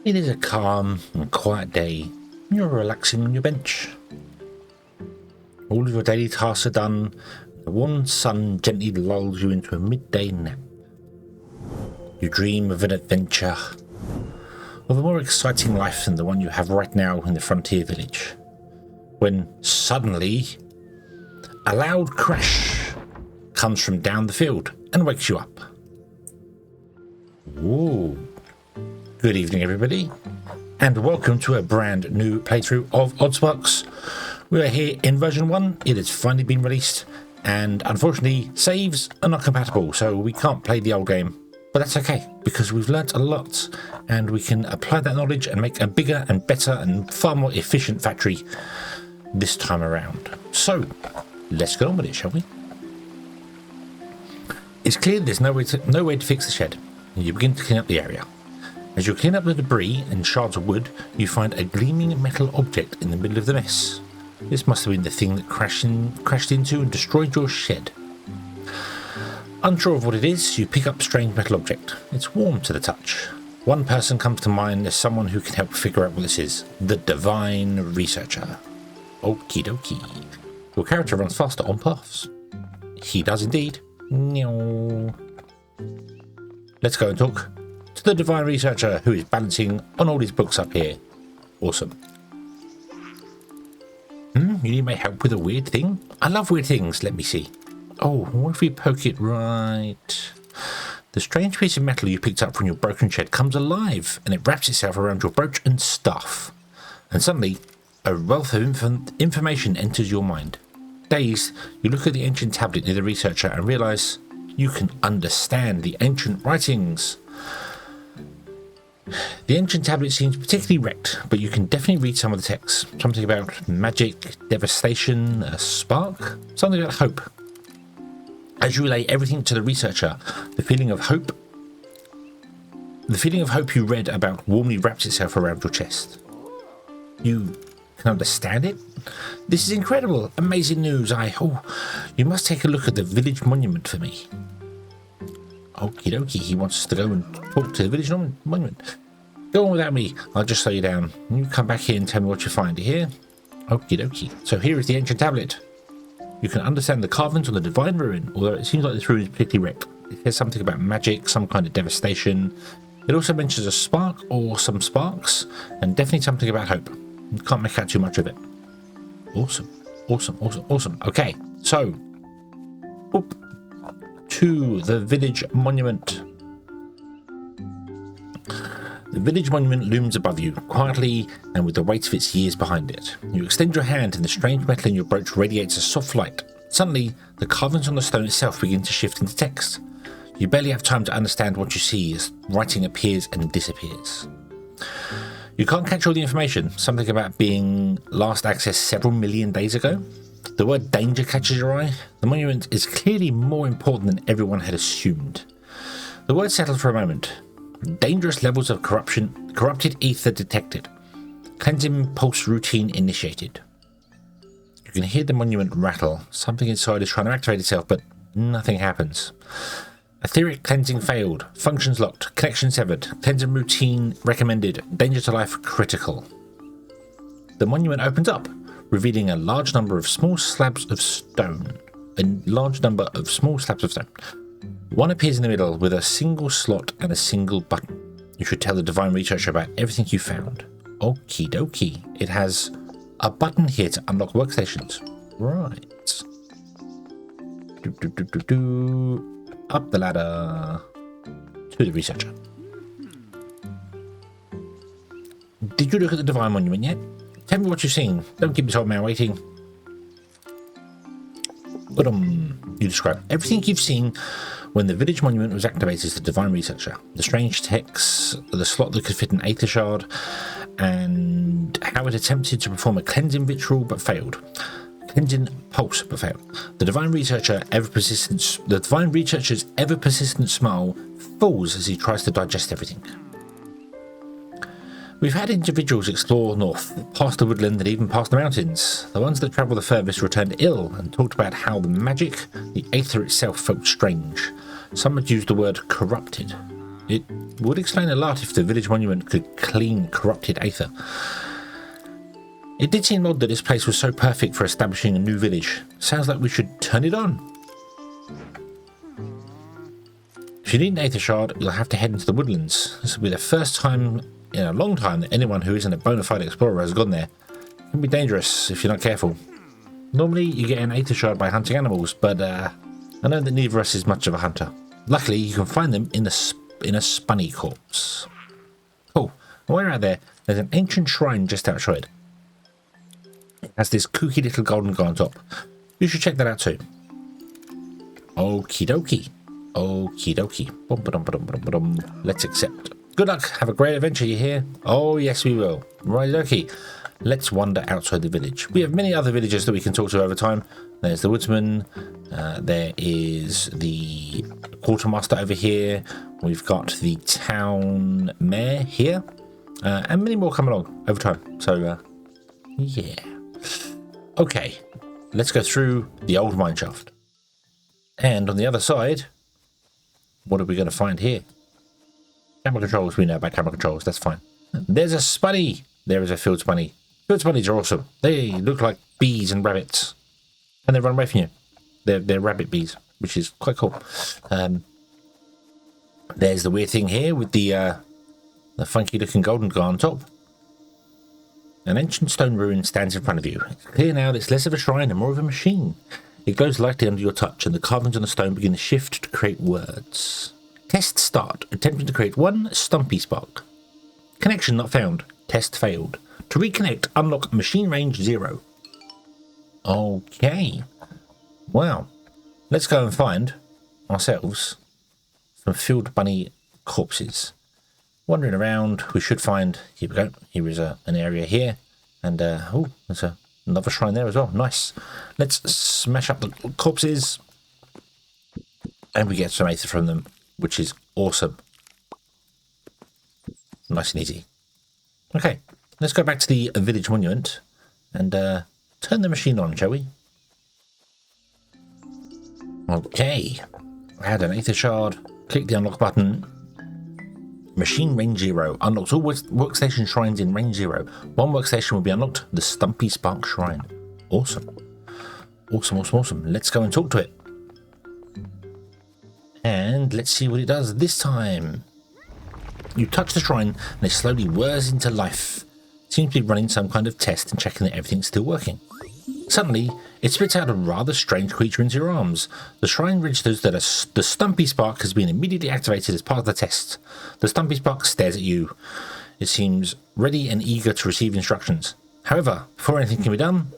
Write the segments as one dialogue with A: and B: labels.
A: It is a calm and quiet day. You're relaxing on your bench. All of your daily tasks are done. The warm sun gently lulls you into a midday nap. You dream of an adventure, of a more exciting life than the one you have right now in the frontier village. When suddenly, a loud crash comes from down the field and wakes you up. Whoa. Good evening, everybody, and welcome to a brand new playthrough of Oddsparks. We are here in version 1. It has finally been released, and unfortunately, saves are not compatible, so we can't play the old game. But that's okay, because we've learnt a lot, and we can apply that knowledge and make a bigger and better and far more efficient factory this time around. So, let's get on with it, shall we? It's clear there's no way to fix the shed, and you begin to clean up the area. As you clean up the debris and shards of wood, you find a gleaming metal object in the middle of the mess. This must have been the thing that crashed into and destroyed your shed. Unsure of what it is, you pick up a strange metal object. It's warm to the touch. One person comes to mind as someone who can help figure out what this is. The Divine Researcher. Okie dokie. Your character runs faster on paths. He does indeed. Let's go and talk to the Divine Researcher, who is balancing on all his books up here. Awesome. You need my help with a weird thing? I love weird things. Let me see. Oh, what if we poke it right? The strange piece of metal you picked up from your broken shed comes alive, and it wraps itself around your brooch and stuff. And suddenly, a wealth of information enters your mind. Dazed, you look at the ancient tablet near the researcher and realise you can understand the ancient writings. The ancient tablet seems particularly wrecked, but you can definitely read some of the text. Something about magic, devastation, a spark, something about hope. As you relay everything to the researcher, the feeling of hope you read about warmly wraps itself around your chest. You can understand it? This is incredible, amazing news. You must take a look at the village monument for me. Okie dokie, he wants us to go and talk to the village monument. Go on without me, I'll just slow you down. You come back here and tell me what you find, you hear? Okie dokie. So here is the ancient tablet. You can understand the carvings on the divine ruin, although it seems like this ruin is particularly wrecked. It says something about magic, some kind of devastation. It also mentions a spark or some sparks, and definitely something about hope. You can't make out too much of it. Awesome, awesome, awesome, awesome. Okay, so to the village monument. The village monument looms above you, quietly and with the weight of its years behind it. You extend your hand and the strange metal in your brooch radiates a soft light. Suddenly, the carvings on the stone itself begin to shift into text. You barely have time to understand what you see as writing appears and disappears. You can't catch all the information, something about being last accessed several million days ago. The word danger catches your eye. The monument is clearly more important than everyone had assumed. The word settled for a moment. Dangerous levels of corrupted ether detected. Cleansing pulse routine initiated. You can hear the monument rattle. Something inside is trying to activate itself, but nothing happens. Etheric cleansing failed. Functions locked. Connection severed. Cleansing routine recommended. Danger to life critical. The monument opens up, revealing a large number of small slabs of stone. One appears in the middle with a single slot and a single button. You should tell the Divine Researcher about everything you found. Okie dokie. It has a button here to unlock workstations. Right. Up the ladder to the researcher. Did you look at the Divine Monument yet? Tell me what you've seen. Don't keep this old man waiting. You describe everything you've seen when the village monument was activated as the Divine Researcher. The strange text, the slot that could fit an aether shard, and how it attempted to perform a cleansing ritual but failed. Cleansing pulse but failed. The Divine Researcher's ever persistent smile falls as he tries to digest everything. We've had individuals explore north, past the woodland and even past the mountains. The ones that travelled the furthest returned ill and talked about how the magic, the aether itself, felt strange. Some had used the word corrupted. It Would explain a lot if the village monument could clean corrupted aether. It did seem odd that this place was so perfect for establishing a new village. Sounds like we should turn it on. If you need an aether shard, you'll have to head into the woodlands. This will be the first time in a long time that anyone who isn't a bona fide explorer has gone there. It can be dangerous if you're not careful. Normally you get an aether shard by hunting animals, but I know that neither of us is much of a hunter. Luckily you can find them in a spunny corpse. Cool. While you're out there, there's an ancient shrine just outside. It has this kooky little golden guy on top. You should check that out too. Okie dokie. Okie dokie. Let's accept. Good luck. Have a great adventure, you hear? Oh, yes, we will. Right, okie. Let's wander outside the village. We have many other villagers that we can talk to over time. There's the woodsman. There is the quartermaster over here. We've got the town mayor here. And many more coming along over time. So, yeah. Okay. Let's go through the old mine shaft. And on the other side, what are we going to find here? Camera controls. We know about camera controls. That's fine. There's a spunny. There is a field spunny. Field spunnies are awesome. They look like bees and rabbits. And they run away from you. They're rabbit bees, which is quite cool. There's the weird thing here with the funky looking golden guy on top. An ancient stone ruin stands in front of you. It's clear now that it's less of a shrine and more of a machine. It glows lightly under your touch, and the carvings on the stone begin to shift to create words. Test start. Attempting to create one stumpy spark. Connection not found. Test failed. To reconnect, unlock machine range 0. Okay. Well, let's go and find ourselves some field bunny corpses. Wandering around, we should find... Here we go. Here is an area here. And, oh, there's another shrine there as well. Nice. Let's smash up the corpses. And we get some aether from them, which is awesome. Nice and easy. Okay, let's go back to the village monument and turn the machine on, shall we? Okay. Add an aether shard. Click the unlock button. Machine range 0. Unlocks all workstation shrines in range 0. One workstation will be unlocked. The Stumpy Spark Shrine. Awesome. Awesome, awesome, awesome. Let's go and talk to it. And let's see what it does this time. You touch the shrine and it slowly whirs into life. It seems to be running some kind of test and checking that everything's still working. Suddenly, it spits out a rather strange creature into your arms. The shrine registers that the Stumpy Spark has been immediately activated as part of the test. The Stumpy Spark stares at you. It seems ready and eager to receive instructions. However, before anything can be done,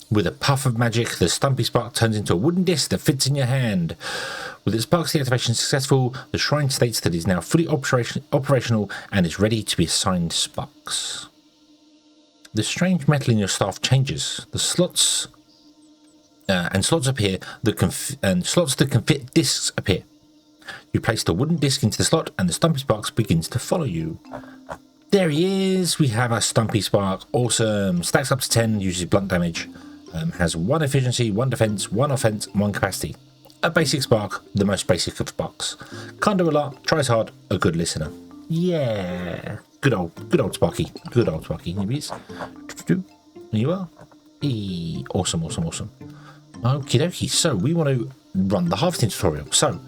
A: with a puff of magic, the Stumpy Spark turns into a wooden disc that fits in your hand. With its sparks deactivation successful, the shrine states that it is now fully operational and is ready to be assigned sparks. The strange metal in your staff changes. The slots slots appear slots that can fit discs appear. You place the wooden disc into the slot and the Stumpy Spark begins to follow you. There he is. We have a Stumpy Spark. Awesome. Stacks up to 10, uses blunt damage. Has 1 efficiency, 1 defense, 1 offense, 1 capacity. A basic spark, the most basic of sparks. Can't do a lot, tries hard, a good listener. Yeah. Good old Sparky. Good old Sparky. Here he is. There you are. Awesome, awesome, awesome. Okie dokie. So we want to run the harvesting tutorial. So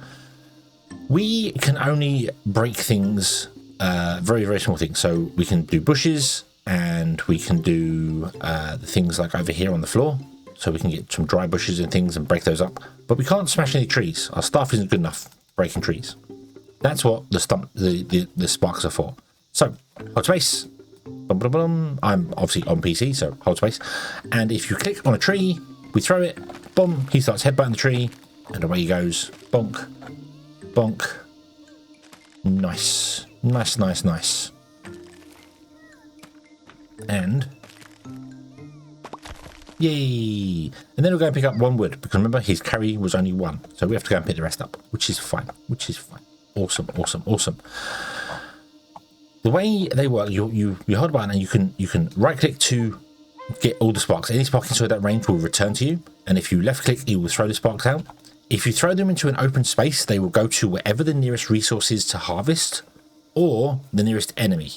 A: we can only break things, very, very small things. So we can do bushes and we can do the things like over here on the floor. So we can get some dry bushes and things and break those up. But we can't smash any trees. Our staff isn't good enough breaking trees. That's what the sparks are for. So, hold space. Bum, bum, bum. I'm obviously on PC, so hold space. And if you click on a tree, we throw it. Boom. He starts headbutting the tree. And away he goes. Bonk. Bonk. Nice. Nice, nice, nice. And... yay! And then we'll go and pick up 1 wood, because remember his carry was only 1, so we have to go and pick the rest up, which is fine. Which is fine. Awesome, awesome, awesome. The way they work, you hold a button and you can right click to get all the sparks. Any spark inside that range will return to you, and if you left click, it will throw the sparks out. If you throw them into an open space, they will go to wherever the nearest resource is to harvest. or the nearest enemy.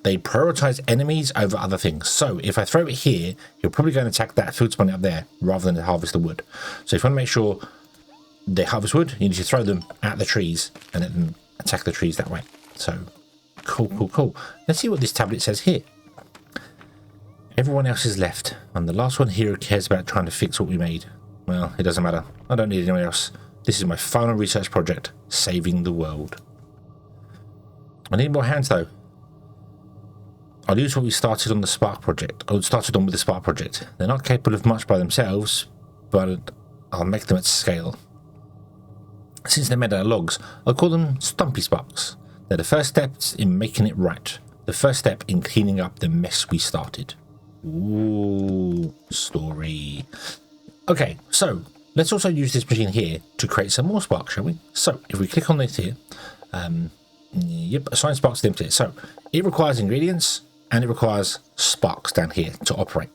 A: They prioritize enemies over other things. So if I throw it here, you're probably going to attack that field spunny up there rather than harvest the wood. So if you want to make sure they harvest wood, you need to throw them at the trees and let them attack the trees that way. So cool. Let's see what this tablet says here. Everyone else is left. I'm the last one here who cares about trying to fix what we made. Well, it doesn't matter. I don't need anyone else. This is my final research project, saving the world. I need more hands though. I'll use what we started on the Spark project, or started on with the Spark project. They're not capable of much by themselves, but I'll make them at scale. Since they're made out of logs, I'll call them Stumpy Sparks. They're the first steps in making it right. The first step in cleaning up the mess we started. Ooh, story. Okay, so let's also use this machine here to create some more sparks, shall we? So if we click on this here, assign sparks to empty. So it requires ingredients and it requires sparks down here to operate.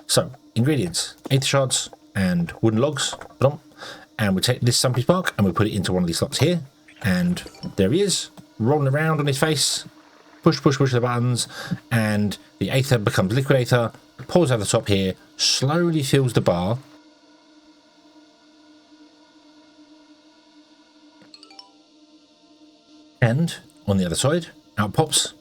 A: So ingredients, aether shards and wooden logs. And we take this Stumpy Spark and we put it into one of these slots here. And there he is, rolling around on his face. Push the buttons. And the aether becomes liquid aether. Pours out the top here. Slowly fills the bar. And on the other side, out pops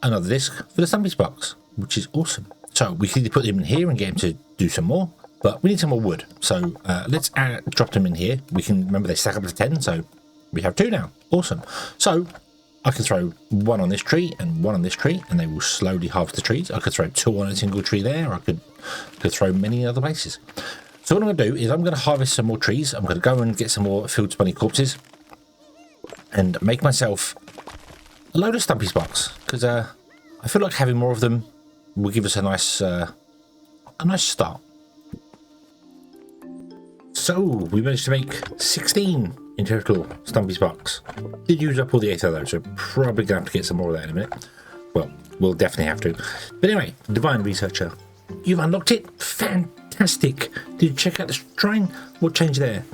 A: another disc for the Stumpy Sparks, which is awesome. So we can either put them in here and get him to do some more, but we need some more wood. So let's drop them in here. We can remember they stack up to 10, so we have 2 now. Awesome. So I can throw one on this tree and one on this tree, and they will slowly harvest the trees. I could throw 2 on a single tree there. I could throw many other places. So what I'm going to do is I'm going to harvest some more trees. I'm going to go and get some more field spunny corpses and make myself a load of Stumpy Sparks, because I feel like having more of them will give us a nice start. So we managed to make 16 in total Stumpy Sparks. Did use up all the aether though, so probably gonna have to get some more of that in a minute. Well, we'll definitely have to. But anyway, Divine Researcher, you've unlocked it. Fantastic. Did you check out the shrine? What changed there?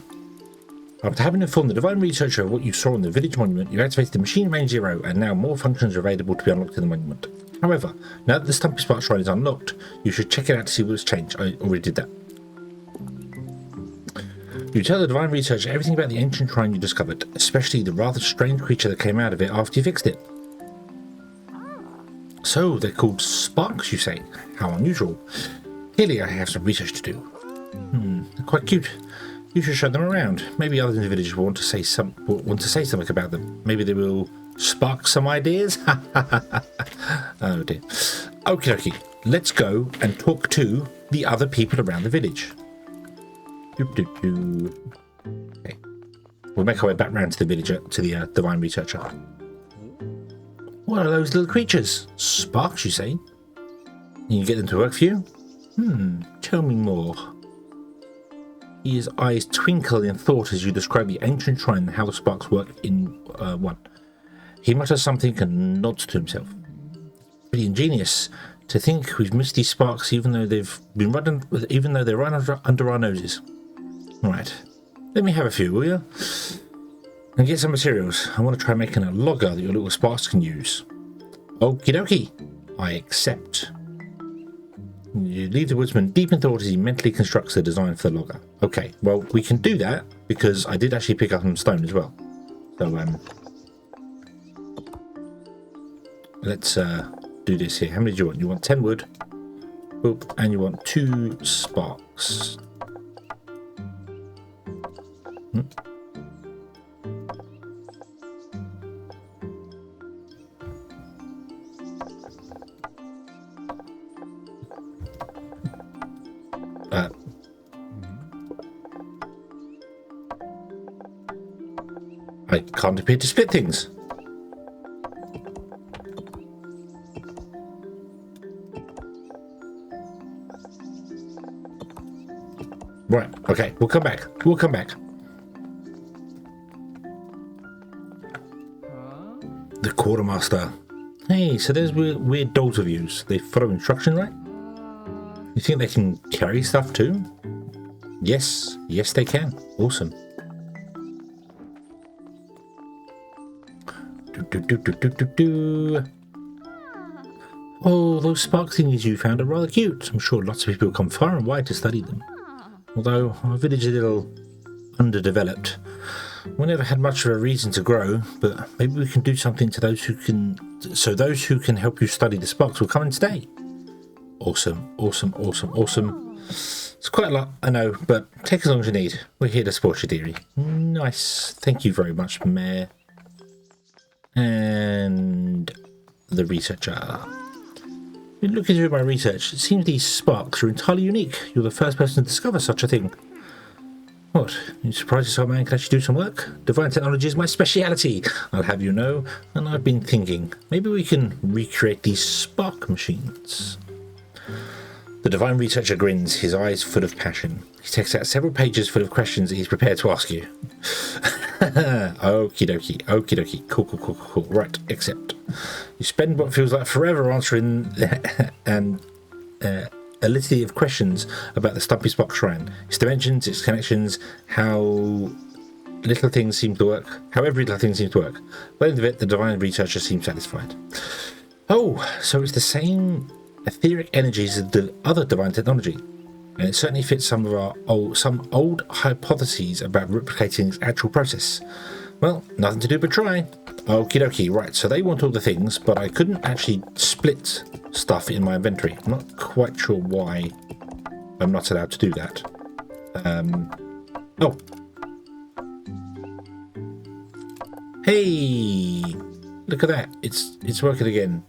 A: After having informed the Divine Researcher of what you saw on the village monument, you activated the machine range 0, and now more functions are available to be unlocked in the monument. However, now that the Stumpy Spark shrine is unlocked, you should check it out to see what's changed. I already did that. You tell the Divine Researcher everything about the ancient shrine you discovered, especially the rather strange creature that came out of it after you fixed it. So, they're called sparks, you say? How unusual. Clearly I have some research to do. They're quite cute. You should show them around. Maybe others in the village will want to say something about them. Maybe they will spark some ideas. Oh dear. Okie dokie. Let's go and talk to the other people around the village. Okay. We'll make our way back round to the villager, to the Divine Researcher. What are those little creatures? Sparks, you say? Can you get them to work for you? Tell me more. His eyes twinkle in thought as you describe the ancient shrine and how the sparks work in 1. He mutters something and nods to himself. Pretty ingenious. To think we've missed these sparks even though they're right under our noses. Right. Let me have a few, will you? And get some materials. I want to try making a logger that your little sparks can use. Okie dokie. I accept. You leave the woodsman deep in thought as he mentally constructs the design for the logger. Okay, well, we can do that because I did actually pick up some stone as well. So, let's do this here. How many do you want? You want 10 wood. Oop, and you want 2 sparks. I can't appear to split things. Right, okay, we'll come back. The quartermaster. Hey, so there's weird dolls of yous. They follow instruction, right? You think they can carry stuff too? Yes they can. Awesome. Oh, those spark thingies you found are rather cute. I'm sure lots of people come far and wide to study them. Although our village is a little underdeveloped, we never had much of a reason to grow, but maybe we can do something to those who can, so those who can help you study the sparks will come and stay. Awesome. It's quite a lot, I know, but take as long as you need. We're here to support your theory. Nice. Thank you very much, Mayor. And the researcher. Looking through my research, it seems these sparks are entirely unique. You're the first person to discover such a thing. What? You surprised yourself, man? Can actually do some work? Divine technology is my speciality, I'll have you know. And I've been thinking, maybe we can recreate these spark machines. The divine researcher grins, his eyes full of passion. He takes out several pages full of questions that he's prepared to ask you. Okie dokie. Cool. Right, accept. You spend what feels like forever answering a litany of questions about the Stumpy Spark Shrine, its dimensions, its connections, how every little thing seems to work. By the end of it, the divine researcher seems satisfied. Oh, so it's the same etheric energies as the other divine technology, and it certainly fits some old hypotheses about replicating its actual process. Well, nothing to do but try. Okie dokie, right, so they want all the things, but I couldn't actually split stuff in my inventory. I'm not quite sure why I'm not allowed to do that. Oh. Hey! Look at that, it's working again.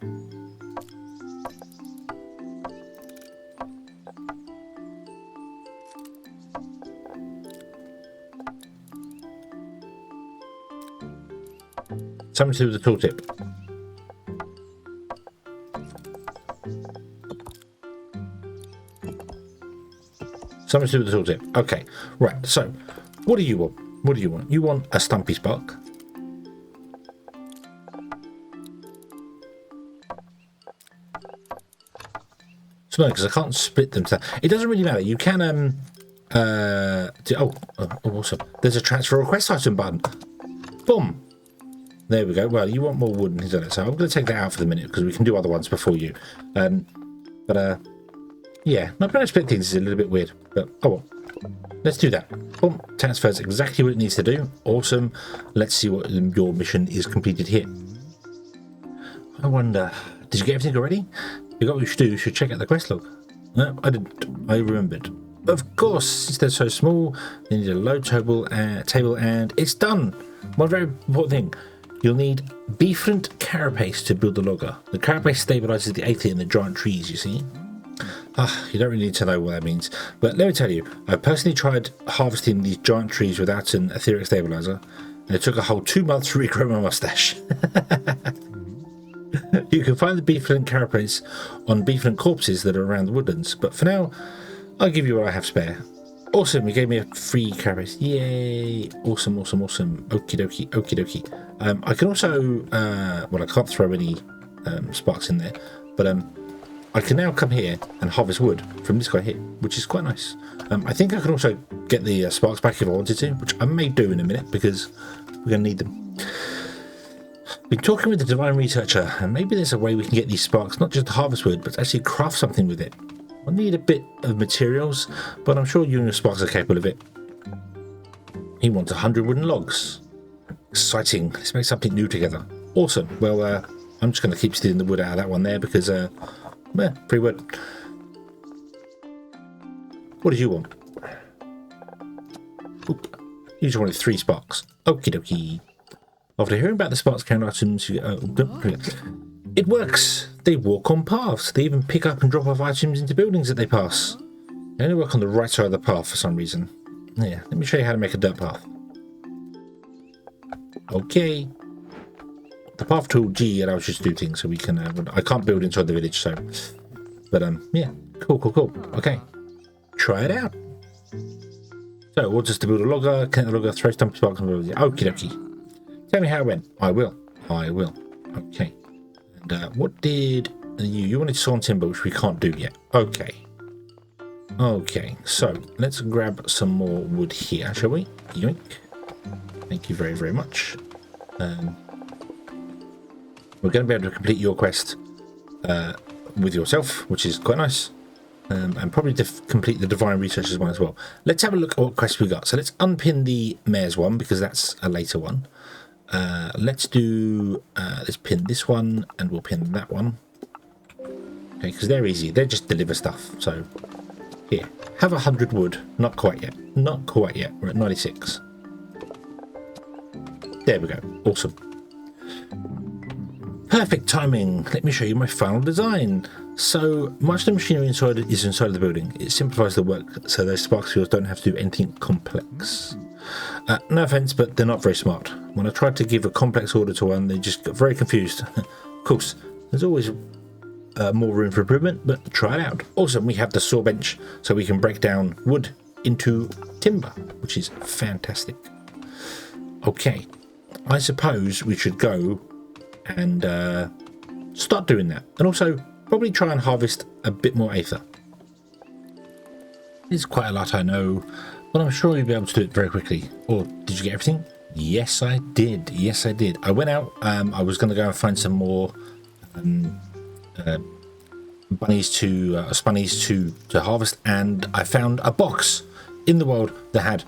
A: Something to do with the tooltip. Something to do with the tooltip. Okay, right, so what do you want? You want a Stumpy Spark. So no, because I can't split them. It doesn't really matter. You can awesome. There's a transfer request item button. Boom. There we go. Well, you want more wood and things like that, so I'm going to take that out for the minute because we can do other ones before you. Yeah, not trying to split things is a little bit weird, but oh well. Let's do that. Boom. Transfers exactly what it needs to do. Awesome. Let's see what your mission is completed here. I wonder, did you get everything already? You got what you should do. You should check out the quest log. No, I didn't. I remembered. Of course, since they're so small, they need a load table and it's done. One very important thing. You'll need beefront carapace to build the logger. The carapace stabilizes the aether in the giant trees, you see. You don't really need to know what that means. But let me tell you, I personally tried harvesting these giant trees without an etheric stabilizer, and it took a whole 2 months to regrow my mustache. You can find the beefront carapace on beefront corpses that are around the woodlands, but for now, I'll give you what I have spare. Awesome, you gave me a free carapace. Yay! Awesome. Okie dokie. I can also, well, I can't throw any sparks in there, but I can now come here and harvest wood from this guy here, which is quite nice. I think I can also get the sparks back if I wanted to, which I may do in a minute because we're going to need them. Been talking with the divine researcher, and maybe there's a way we can get these sparks not just to harvest wood, but to actually craft something with it. I'll need a bit of materials, but I'm sure you and your sparks are capable of it. He wants 100 wooden logs. Exciting. Let's make something new together. Awesome. Well, I'm just going to keep stealing the wood out of that one there because, free wood. What did you want? Oop. You just wanted 3 sparks. Okie dokie. After hearing about the sparks count items, it works. They walk on paths. They even pick up and drop off items into buildings that they pass. They only work on the right side of the path for some reason. Yeah, let me show you how to make a dirt path. Okay. The path tool G allows you to do things, so we can. I can't build inside the village, so. But yeah, cool. Okay, try it out. So, we'll just to build a logger, connect the logger, throw Stumpy Sparks, and okie dokie. Tell me how it went. I will. Okay. And what did you wanted sawn timber, which we can't do yet. Okay. So let's grab some more wood here, shall we? Yoink. Thank you very, very much. we're going to be able to complete your quest with yourself, which is quite nice. And probably complete the divine researchers one as well. Let's have a look at what quests we got. So let's unpin the mayor's one because that's a later one. Let's do let's pin this one and we'll pin that one. Okay, because they're easy. They just deliver stuff. So here, have 100 wood. Not quite yet. Not quite yet. We're at 96. There we go. Awesome. Perfect timing. Let me show you my final design. So much of the machinery inside is inside of the building. It simplifies the work so those sparks wheels don't have to do anything complex. No offense, but they're not very smart. When I tried to give a complex order to one, they just got very confused. Of course, there's always more room for improvement, but try it out. Also, we have the saw bench so we can break down wood into timber, which is fantastic. Okay, I suppose we should go and start doing that. And also, probably try and harvest a bit more aether. It's quite a lot, I know, but I'm sure you'll be able to do it very quickly. Or did you get everything? Yes, I did. Yes, I did. I went out. I was going to go and find some more spunnies to harvest, and I found a box in the world that had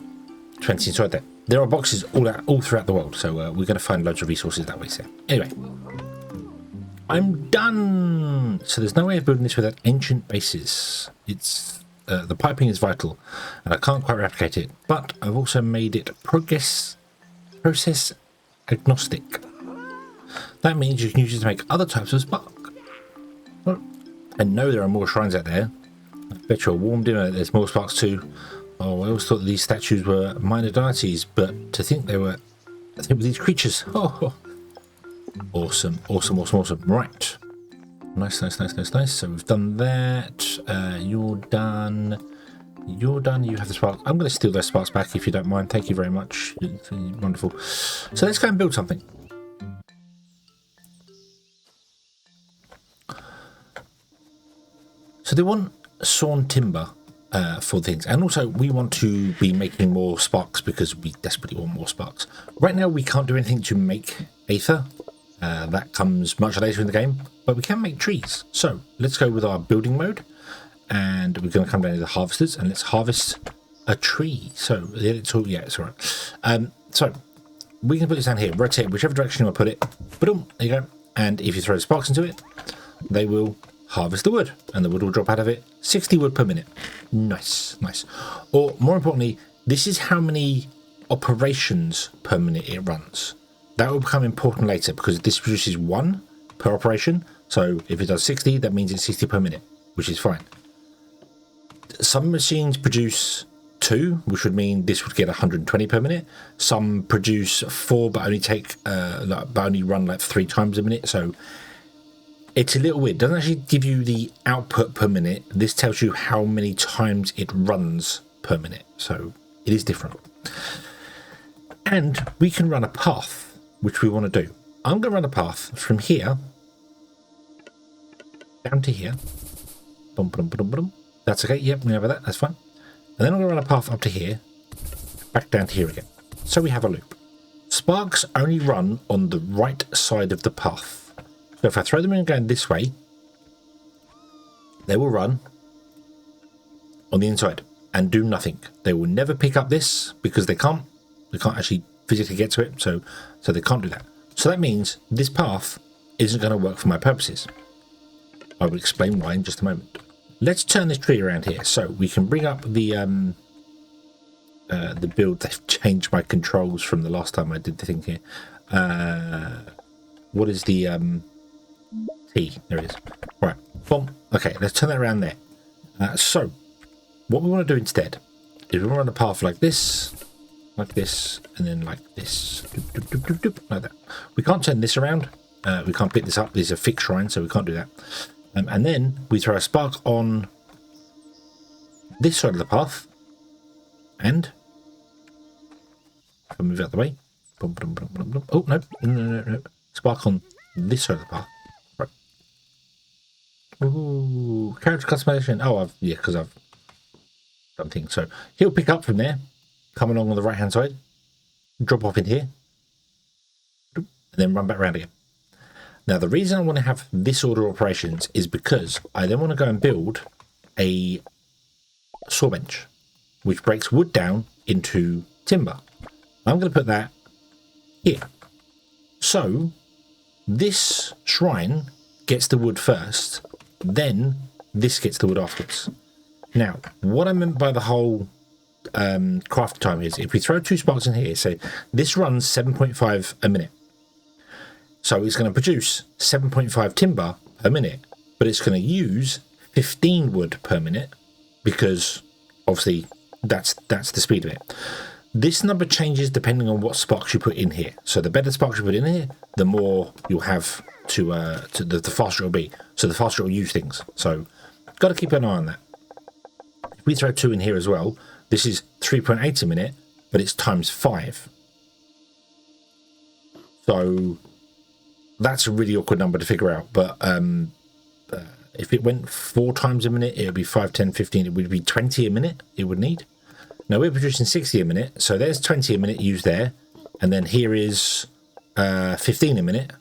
A: 20 inside there. There are boxes all throughout the world, so we're going to find loads of resources that way. So anyway. I'm done! So there's no way of building this without ancient bases. It's the piping is vital, and I can't quite replicate it, but I've also made it process agnostic. That means you can use it to make other types of spark. Well, I know there are more shrines out there. I bet you're warmed in that there's more sparks too. Oh, I always thought that these statues were minor deities, but to think they were these creatures. Oh. Awesome, awesome, awesome, awesome. Right. Nice, nice, nice, nice, nice. So we've done that. You're done. You're done. You have the sparks. I'm going to steal those sparks back if you don't mind. Thank you very much. It's wonderful. So let's go and build something. So they want sawn timber for things. And also we want to be making more sparks because we desperately want more sparks. Right now we can't do anything to make aether. That comes much later in the game, but we can make trees. So let's go with our building mode, and we're going to come down to the harvesters, and let's harvest a tree. So it's all, yeah, it's all right. So we can put this down here, rotate whichever direction you want to put it. Boom, there you go. And if you throw the sparks into it, they will harvest the wood, and the wood will drop out of it. 60 wood per minute. Nice, nice. Or more importantly, this is how many operations per minute it runs. That will become important later because this produces 1 per operation. So if it does 60, that means it's 60 per minute, which is fine. Some machines produce 2, which would mean this would get 120 per minute. Some produce 4, but only run like 3 times a minute. So it's a little weird. It doesn't actually give you the output per minute. This tells you how many times it runs per minute. So it is different. And we can run a path, which we want to do. I'm going to run a path from here down to here. Boom, boom, boom, boom. That's okay. Yep, we have that. That's fine. And then I'm going to run a path up to here, back down to here again. So we have a loop. Sparks only run on the right side of the path. So if I throw them in going this way, they will run on the inside and do nothing. They will never pick up this because they can't actually physically get to it, so they can't do that. So that means this path isn't going to work for my purposes. I will explain why in just a moment. Let's turn this tree around here so we can bring up the build. They've changed my controls from the last time I did the thing here. What is the T? There it is. Right, boom. Okay, let's turn that around there. So what we want to do instead is we want to run a path like this, and then like this, like that. We can't turn this around. We can't pick this up. These are fixed shrines, so we can't do that. And then we throw a spark on this side of the path, and if I move out the way, boom, boom, boom, boom, boom. Oh no! Spark on this side of the path. Right. Ooh, character customization. Oh, because I've done things. So he'll pick up from there. Come along on the right hand side, drop off in here, and then run back around again. Now, the reason I want to have this order of operations is because I then want to go and build a saw bench, which breaks wood down into timber. I'm going to put that here. So this shrine gets the wood first, then this gets the wood afterwards. Now, what I meant by the whole craft time is if we throw 2 sparks in here, so this runs 7.5 a minute. So it's going to produce 7.5 timber per minute, but it's going to use 15 wood per minute because obviously that's the speed of it. This number changes depending on what sparks you put in here. So the better sparks you put in here, the more you'll have the faster it'll be. So the faster it'll use things. So got to keep an eye on that. If we throw 2 in here as well, this is 3.8 a minute, but it's times 5. So that's a really awkward number to figure out. But if it went 4 times a minute, it would be 5, 10, 15. It would be 20 a minute it would need. Now we're producing 60 a minute, so there's 20 a minute used there, and then here is 15 a minute,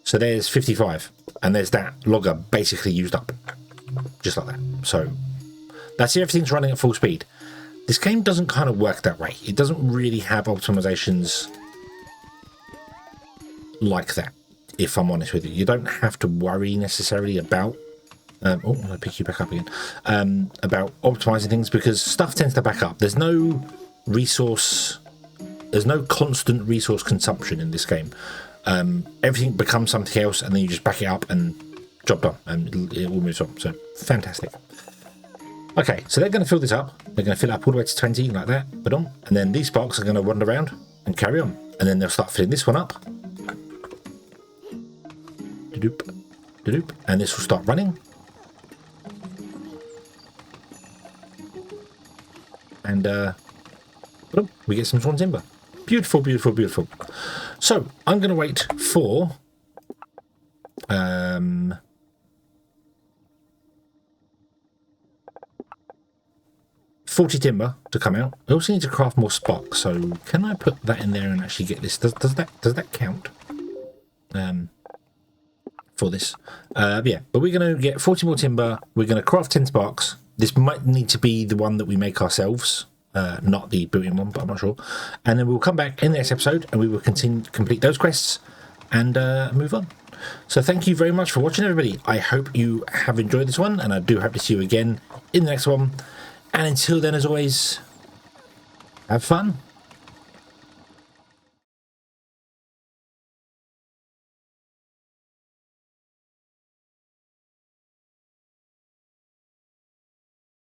A: so there's 55, and there's that logger basically used up, just like that. So that's everything's running at full speed. This game doesn't kind of work that way. It doesn't really have optimizations like that, if I'm honest with you. You don't have to worry necessarily about I'm going to pick you back up again. About optimizing things because stuff tends to back up. There's no constant resource consumption in this game. Everything becomes something else and then you just back it up and job done and it all moves on. So fantastic. Okay, so they're going to fill this up. They're going to fill it up all the way to 20 like that, and then these sparks are going to wander around and carry on, and then they'll start filling this one up. And this will start running. And we get some sawn timber. Beautiful, beautiful, beautiful. So I'm going to wait for 40 timber to come out. I also need to craft more sparks. So can I put that in there and actually get this? Does that count? For this, yeah. But we're going to get 40 more timber. We're going to craft 10 sparks. This might need to be the one that we make ourselves, not the built-in one, but I'm not sure. And then we'll come back in the next episode and we will complete those quests and move on. So thank you very much for watching, everybody. I hope you have enjoyed this one, and I do hope to see you again in the next one. And until then, as always, have fun.